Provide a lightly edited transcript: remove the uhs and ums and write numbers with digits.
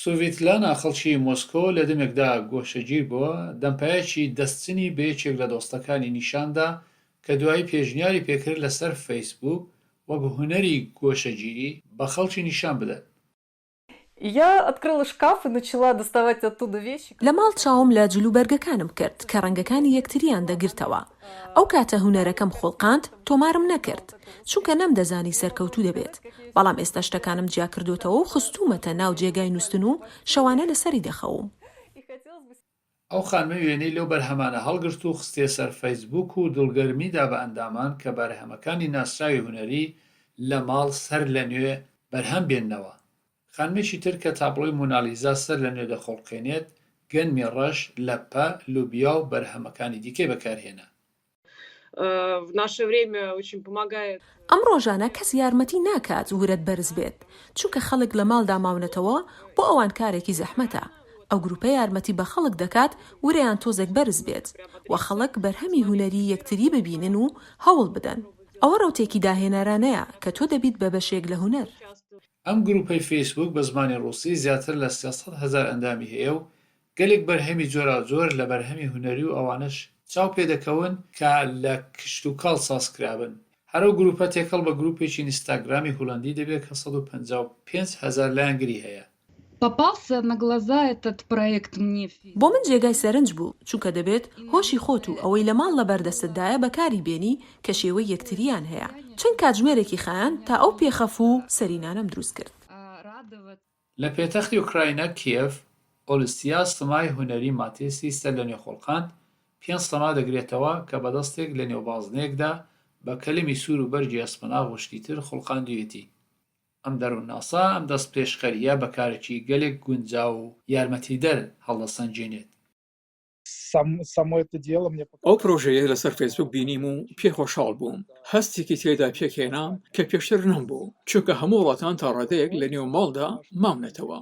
سۆڤێتلانە خەڵکی مۆسکۆ لە دەمێکدا گۆشەگیر بووە دەمپایەکی دەستچنی بە یەکێک لە دۆستەکانی نیشاندا کە دوایی پێشنیاری پێکرد لەسەر فەیسبووک وەک هونەری گۆشەگیری بە خەڵکی نیشان بدەن. Я открыла шкаф и начала доставать оттуда вещи. لە ماڵ چاوم لە جلوبەرگەکانم کرد کە ڕەنگەکانی یەکتریان دەگرتەوە. ئەو کاتە هونەرەکەم خۆڵقاند تۆمارم نەکرد چونکە نەمدەزانی سەرکەوتوو دەبێت بەڵام ئێستا شتەکانم جیا کردوتەوە و خستومەتە ناو جێگای نووستن و شەوانە لەسەری دەخەوم. ئەو خانمە وێنەی لەو بەرهەمانە هەڵگرت و خستێ سەر فەیسبووک و دڵگەرمیدا بە ئەندامان کە بەرهەمەکانی ناسراوی هونەری لە ماڵ سەر لە نوێ بەرهەم بێننەوە. خانمێکی تر کە تابلۆی مونالیزا سەر لە نوێ دەخۆڵقێنێت گەنمی ڕەش لەپە لوبیا و بەرهەمەکانی دیکەی بەکارهێنا. ئەم ڕۆژانە کەس یارمەتی ناکات ورەت بەرز بێت چونکە خەڵک لە ماڵ داماونەتەوە بۆ ئەوان کارێکی زەحمەتە. ئەو گروپە یارمەتی بە خەڵک دەکات ورەیان تۆزێک بەرز بێت و خەڵک بەرهەمی هونەری یەکتری ببینن و هەوڵ بدەن. ئەوە ڕەوتێکی داهێنەرانەیە کە تۆ دەبیت بە بەشێک لە هونەر. ئەم گروپەی فەیسبووک بە زمانی ڕووسی زیاتر لە 300,000 ئەندامی هەیە و گەلێک بەرهەمی جۆراوجۆر لە بەرهەمی هونەری و ئەوانش چاو پێدەکەون کە لە کشت و کاڵ سازکرابن. هەرو گروپە تێکەڵ بە گروپێکی ئینستاگرامی هوڵندی دەبێت کە 155,000 لایەنگری هەیە. بۆ من جێگای سەرنج بوو چونکە دەبێت هۆشی خۆت و ئەوەی لە ماڵ لە بەردەستدایە بەکاری بێنی کە شێوەی یەکتریان هەیە. چەند کاتژمێرێکی خایان تا ئەو پێخەف و سەرینانم دروست کرد. لە پێتەختی ئوکراینە کیێف ئۆلسیا سمای هونەری ماتێسی سەر لە نێوخۆڵقاند 5 سەما دەگرێتەوە کە بەدەستێک لە نێوبازنەیەکدا بە کەلمی سوور و بەرجی ئەسپەناغ وشتیتر خۆڵقاندوێتی. ئەم دەروونناسا ئەم دەست پێشخەریە بەکارێکی گەلێک گونجاو و یارمەتیدەر هەڵدەسەنجێنێت. ئەو پرۆژەیە لەسەر فەیسبوک بینیم و پێخۆشحاڵ بووم. هەستێکی تێدا پێکهێنام کە پێشتر نەمبوو چونکە هەموو وڵاتان تا ڕادەیەک لە نێو ماڵدا مامنێتەوە.